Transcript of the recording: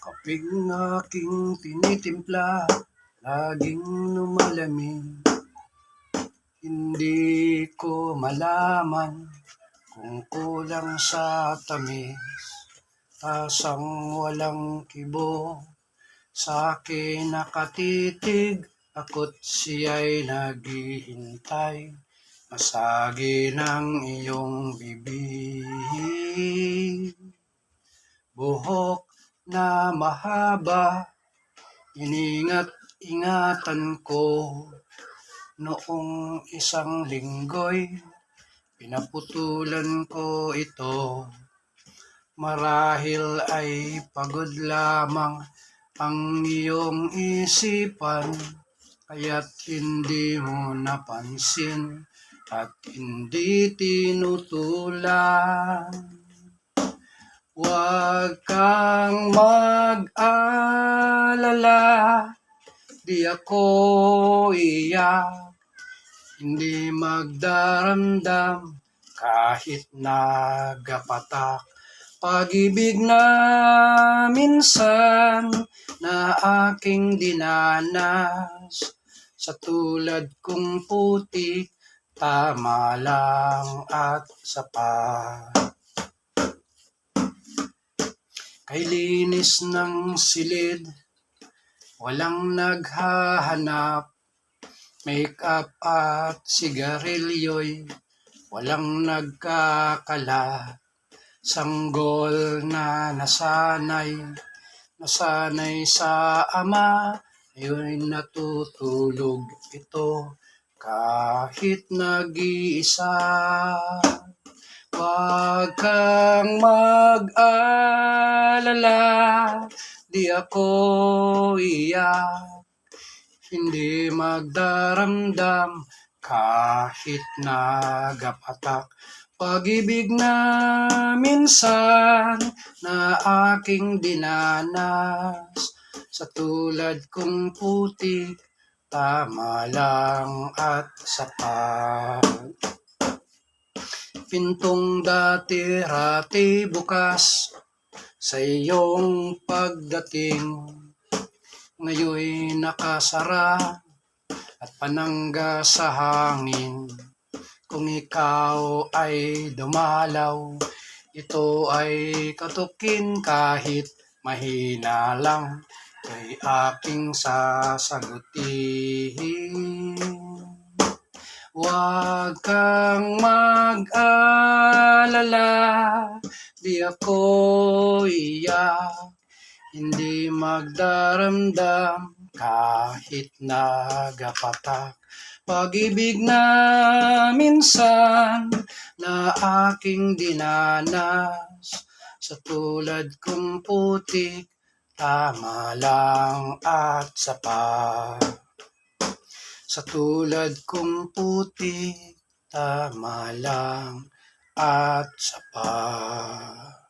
Kaping aking tinitimpla, laging lumalamig. Hindi ko malaman kung kulang sa tamis. Tasang walang kibo, sa akin nakatitig, ako't siya'y naghihintay. Masagi ng iyong bibig. Buhok na mahaba, iningat-ingatan ko. Noong isang linggo'y pinaputulan ko ito. Marahil ay pagod lamang ang iyong isipan, kaya't hindi mo napansin at hindi tinutulan. Huwag kang mag-alala, di ako iyak, hindi magdaramdam kahit nagapatak. Pag-ibig na minsan na aking dinanas, sa tulad kong putik, tama lang at sapat. Kay linis ng silid, walang naghahanap. Make-up at sigarilyo'y walang nagkakalat. Sanggol na nasanay sa ama, ayo'y natutulog ito kahit nag-iisa. Huwag kang mag-alala, di ako iyak, hindi magdaramdam kahit nagapatak. Pag-ibig na minsan na aking dinanas, sa tulad kong putik, tama lang at sapat. Pintong dati-rati bukas sa iyong pagdating, ngayon'y nakasara at panangga sa hangin. Kung ikaw ay dumalaw, ito ay katukin kahit mahina lang, ay aking sasagutin. Huwag kang mag-alala, di ako iyak, hindi magdaramdam kahit nagapatak. Pag-ibig na minsan na aking dinanas, sa tulad kong putik, tama lang at sapat. Sa tulad kong putik, tama lang at sapat.